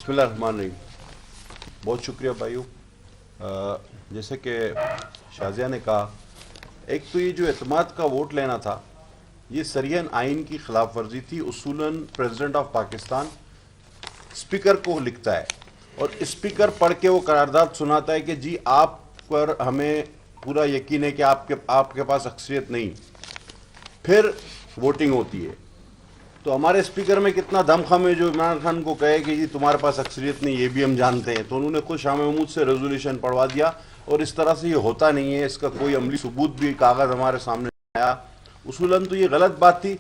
बिस्मिल्लाह रहमान रहीम। बहुत शुक्रिया भाइयों। जैसे कि शाजिया ने कहा, एक तो ये जो एतमाद का वोट लेना था, ये सरियन आइन की खिलाफ वर्जी थी। उसूलन प्रेसिडेंट ऑफ पाकिस्तान स्पीकर को लिखता है और स्पीकर पढ़ के वो करारदाद सुनाता है कि जी आप पर हमें पूरा यकीन है कि आपके पास अक्सरियत नहीं, फिर वोटिंग होती है। तो हमारे स्पीकर में कितना दमखम है जो इमरान खान को कहे कि जी तुम्हारे पास अक्सरियत नहीं, ये भी हम जानते हैं। तो उन्होंने खुद शाह महमूद से रेजोल्यूशन पढ़वा दिया और इस तरह से ये होता नहीं है, इसका कोई अमली सबूत भी कागज़ हमारे सामने आया। उसूलन तो ये गलत बात थी।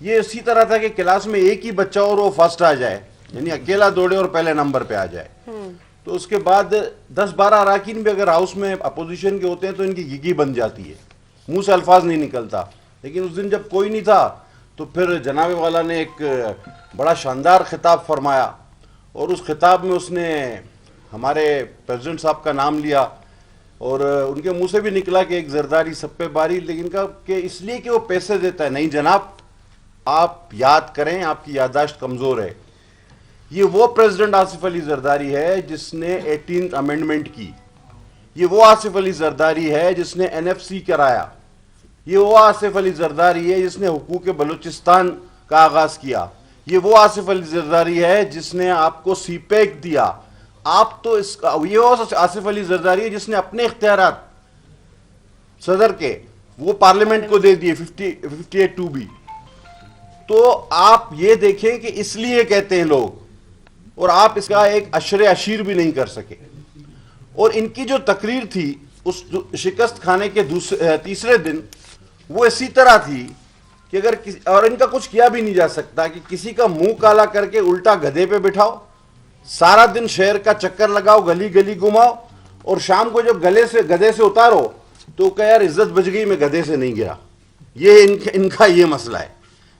ये इसी तरह था कि क्लास में एक ही बच्चा और वो फर्स्ट आ जाए, यानी अकेला दौड़े और पहले नंबर पे आ जाए। तो उसके बाद 10-12 अराकीन भी अगर हाउस में अपोजिशन के होते हैं तो इनकी गिगी बन जाती है, मुंह से अल्फाज नहीं निकलता। लेकिन उस दिन जब कोई नहीं था तो फिर जनाब वाला ने एक बड़ा शानदार खिताब फरमाया और उस खिताब में उसने हमारे प्रेसिडेंट साहब का नाम लिया और उनके मुंह से भी निकला कि एक जरदारी सब पे बारी, लेकिन का कि इसलिए कि वो पैसे देता है। नहीं जनाब, आप याद करें, आपकी याददाश्त कमज़ोर है। ये वो प्रेसिडेंट आसिफ अली जरदारी है जिसने 18th अमेंडमेंट की। ये वो आसिफ अली जरदारी है जिसने NFC कराया। ये वो आसिफ अली जरदारी है जिसने हुकूक बलूचिस्तान का आगाज किया। ये वो आसिफ अली जरदारी है जिसने आपको सीपेक दिया। आप तो इसका ये वो आसिफ अली जरदारी है जिसने अपने इख्तियारात सदर के वो पार्लियामेंट को दे दिए 58(2)B। तो आप ये देखें कि इसलिए कहते हैं लोग, और आप इसका एक अशरे अशीर भी नहीं कर सके। और इनकी जो तकरीर थी उस शिकस्त खाने के तीसरे दिन वो इसी तरह थी कि अगर और इनका कुछ किया भी नहीं जा सकता कि किसी का मुंह काला करके उल्टा गधे पे बिठाओ, सारा दिन शहर का चक्कर लगाओ, गली गली घुमाओ, और शाम को जब गधे से उतारो तो कह यार इज्जत बच गई, मैं गधे से नहीं गिरा। ये इनका ये मसला है।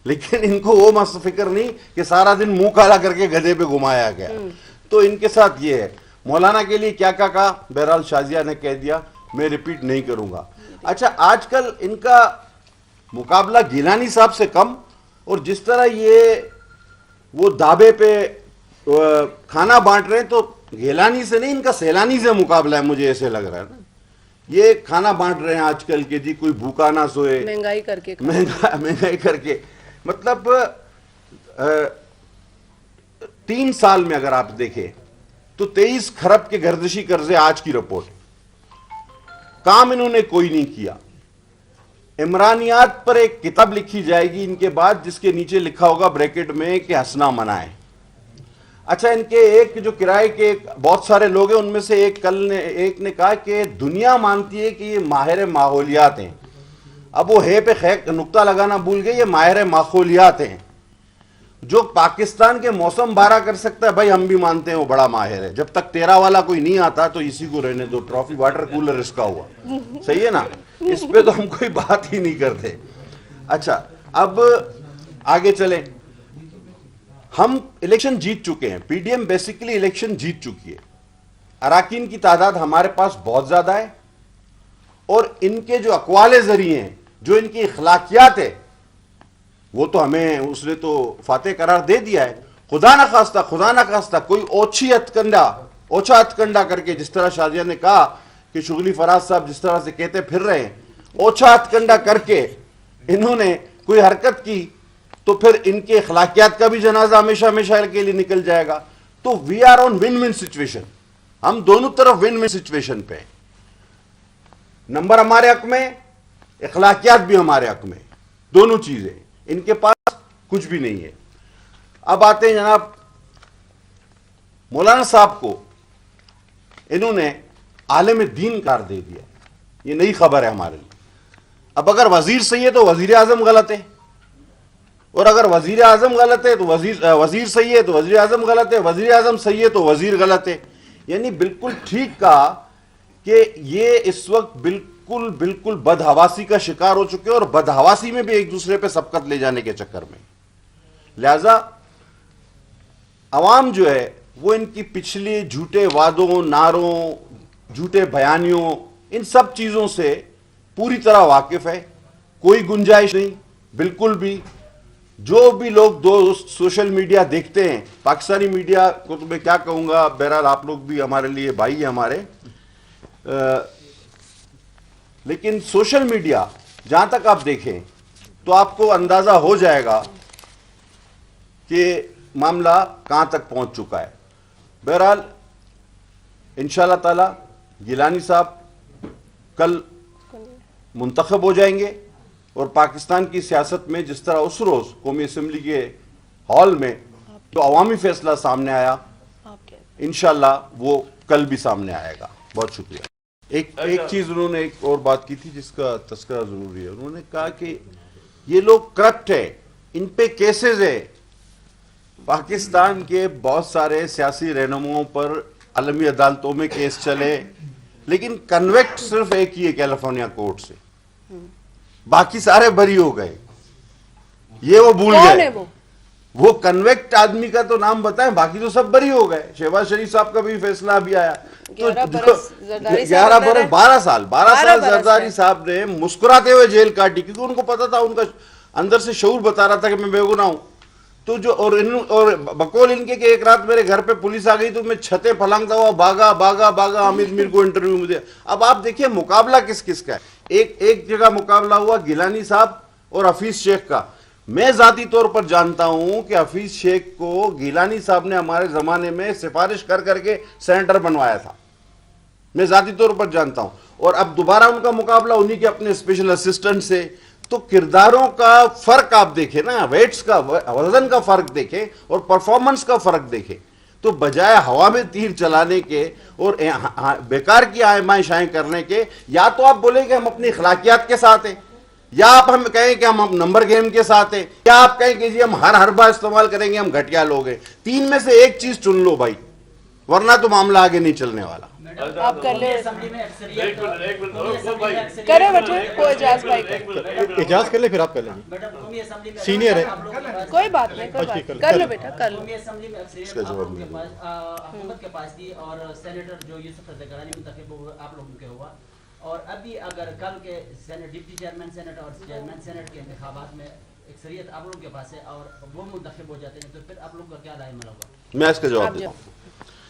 लेकिन इनको वो मसला फिक्र नहीं कि सारा दिन मुंह काला करके गधे पे घुमाया गया। तो इनके साथ ये है। मौलाना के लिए क्या क्या कहा, बहरहाल शाजिया ने कह दिया, मैं रिपीट नहीं करूंगा। अच्छा, आजकल इनका मुकाबला गिलानी साहब से कम, और जिस तरह ये वो दाबे पे खाना बांट रहे हैं, तो गिलानी से नहीं, इनका सैलानी से मुकाबला है, मुझे ऐसे लग रहा है ना। ये खाना बांट रहे हैं आजकल के जी, कोई भूखा ना सोए, महंगाई करके मतलब 3 साल में अगर आप देखें तो 23 खरब के गर्दिशी कर्जे आज की रिपोर्ट। काम इन्होंने कोई नहीं किया। इमरानियात पर एक किताब लिखी जाएगी इनके बाद जिसके नीचे लिखा होगा ब्रैकेट में कि हंसना मना है। अच्छा, इनके एक जो किराए के बहुत सारे लोग हैं, उनमें से एक ने कहा कि दुनिया मानती है कि ये माहिर माहौलियात हैं। अब वो है पे खैर नुक्ता लगाना भूल गए, ये माहिर माहौलियात हैं। जो पाकिस्तान के मौसम बारा कर सकता है, भाई हम भी मानते हैं वो बड़ा माहिर है। जब तक 13 वाला कोई नहीं आता तो इसी को रहने दो, ट्रॉफी वाटर कूलर इसका हुआ, सही है ना, इस पे तो हम कोई बात ही नहीं करते। अच्छा, अब आगे चले। हम इलेक्शन जीत चुके हैं, PDM बेसिकली इलेक्शन जीत चुकी है। अराकीन की तादाद हमारे पास बहुत ज्यादा है और इनके जो अकवाले जरिए हैं, जो इनकी इखलाकियात है, वो तो हमें उसने तो फातेह करार दे दिया है। खुदा ना खास्ता कोई ओछा हथकंडा करके, जिस तरह शाजिया ने कहा कि शुगली फराज साहब जिस तरह से कहते फिर रहे हैं, ओछा हथकंडा करके इन्होंने कोई हरकत की तो फिर इनके अखलाकियात का भी जनाजा हमेशा हमेशा के लिए निकल जाएगा। तो we are on win win situation, हम दोनों तरफ विन विन सिचुएशन पे। नंबर हमारे हक में, अखलाकियात भी हमारे हक में, दोनों चीजें। इनके पास कुछ भी नहीं है। अब आते हैं जनाब मौलाना साहब को, इन्होंने आलिम दीन करार दे दिया। ये नई खबर है हमारे लिए। अब अगर वजीर सही है तो वजीर आजम गलत है, और अगर वजीर आजम गलत है तो वजीर सही है तो वजीर आजम गलत है, वजीर आजम सही है तो वजीर गलत है। यानी बिल्कुल ठीक कहा कि ये इस वक्त बिल्कुल बदहवासी का शिकार हो चुके हैं, और बदहवासी में भी एक दूसरे पे सबकत ले जाने के चक्कर में। लिहाजा अवाम जो है वो इनकी पिछली झूठे वादों, नारों, झूठे बयानियों, इन सब चीजों से पूरी तरह वाकिफ है। कोई गुंजाइश नहीं बिल्कुल भी। जो भी लोग दोस्त सोशल मीडिया देखते हैं, पाकिस्तानी मीडिया को तो मैं क्या कहूँगा, बहरहाल आप लोग भी हमारे लिए भाई हैं हमारे, लेकिन सोशल मीडिया जहाँ तक आप देखें तो आपको अंदाज़ा हो जाएगा कि मामला कहाँ तक पहुँच चुका है। बहरहाल इंशाअल्लाह ताला गिलानी साहब कल मुंतखब हो जाएंगे और पाकिस्तान की सियासत में जिस तरह उस रोज़ कौमी असम्बली के हॉल में जो अवामी फैसला सामने आया, इंशाअल्लाह वो कल भी सामने आएगा। बहुत शुक्रिया। एक चीज़ उन्होंने एक और बात की थी जिसका तस्करा ज़रूरी है। उन्होंने कहा कि ये लोग करप्ट है, इन पे केसेस है। पाकिस्तान के बहुत सारे सियासी रहनुमाओं पर आलमी अदालतों में केस चले, लेकिन कन्वेक्ट सिर्फ एक ही है कैलिफोर्निया कोर्ट से, बाकी सारे बरी हो गए। ये वो भूल गए, वो कन्वेक्ट आदमी का तो नाम बताएं, बाकी तो सब बरी हो गए। शहबाज शरीफ साहब का भी फैसला अभी आया, तो 11 बरस 12 साल जरदारी साहब ने मुस्कुराते हुए जेल काटी, क्योंकि उनको पता था, उनका अंदर से शऊर बता रहा था कि मैं बेगुनाह हूं। तो जो और बकौल इनके कि एक रात मेरे घर पे पुलिस आ गई तो मैं छतें फलांगता हुआ भागा हामिद मीर को इंटरव्यू में दिया। अब आप देखिए मुकाबला किस किस का है। एक जगह मुकाबला हुआ गिलानी साहब और हफीज शेख का। मैं जाती तौर पर जानता हूं कि हफीज शेख को गिलानी साहब ने हमारे जमाने में सिफारिश कर करके सेनेटर बनवाया था, मैं जाती तौर पर जानता हूं। और अब दोबारा उनका मुकाबला उन्हीं के अपने स्पेशल असिस्टेंट से। तो किरदारों का फर्क आप देखें ना, वेट्स का वजन का फर्क देखें और परफॉर्मेंस का फर्क देखें, तो बजाय हवा में तीर चलाने के और बेकार की आयमाइशाएं करने के, या तो आप बोले कि हम अपनी अखलाकियात के साथ हैं, या आप हम कहें कि हम नंबर गेम के साथ हैं, या आप कहें कि जी हम हर बार इस्तेमाल करेंगे, हम घटिया लोग हैं। तीन में से एक चीज चुन लो भाई, वरना तो मामला आगे नहीं चलने वाला। आप कर ले करे बच्चे को इजाज भाई इजाज कर ले, फिर आप कर लेंगे, सीनियर है। कोई बात नहीं, कोई बात कर लो बेटा, कर लो। असेंबली में अक्सरियत हुकूमत के पास थी और सेनेटर जो यूसुफ रज़ाकानी मुंतखब आप लोगों के हुआ, और अभी अगर कल के डिप्टी चेयरमैन सेनेट और चेयरमैन सेनेट के इंतखाबात में अक्सरियत आप लोगों के पास है और वो मुंतखब हो जाते हैं, तो फिर आप लोगों का क्या राय होगा? मैं इसका जवाब देता हूँ।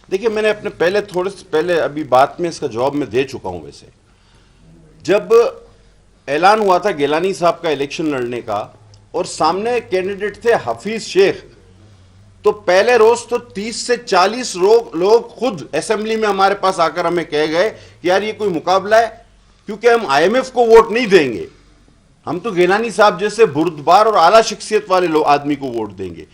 देखिए, मैंने अपने थोड़े से पहले अभी बात में इसका जवाब मैं दे चुका हूं। वैसे जब ऐलान हुआ था गिलानी साहब का इलेक्शन लड़ने का और सामने कैंडिडेट थे हफीज शेख, तो पहले रोज तो 30 से 40 लोग खुद असेंबली में हमारे पास आकर हमें कह गए कि यार ये कोई मुकाबला है, क्योंकि हम IMF को वोट नहीं देंगे, हम तो गिलानी साहब जैसे बुर्दबार और आला शख्सियत वाले आदमी को वोट देंगे।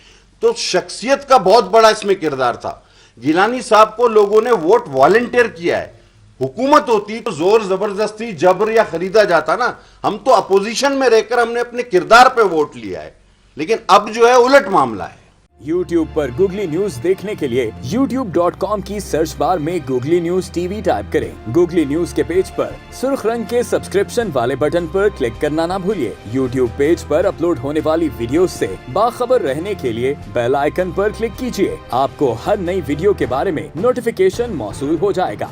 तो शख्सियत का बहुत बड़ा इसमें किरदार था। गिलानी साहब को लोगों ने वोट वॉलंटियर किया है। हुकूमत होती तो जोर जबरदस्ती जबर या खरीदा जाता ना, हम तो अपोजिशन में रहकर हमने अपने किरदार पे वोट लिया है, लेकिन अब जो है उलट मामला है। YouTube पर गूगली न्यूज देखने के लिए youtube.com की सर्च बार में गूगली न्यूज TV टाइप करें। गूगली न्यूज के पेज पर सुर्ख रंग के सब्सक्रिप्शन वाले बटन पर क्लिक करना ना भूलिए। YouTube पेज पर अपलोड होने वाली वीडियोस से बाखबर रहने के लिए बेल आइकन पर क्लिक कीजिए। आपको हर नई वीडियो के बारे में नोटिफिकेशन मौसूल हो जाएगा।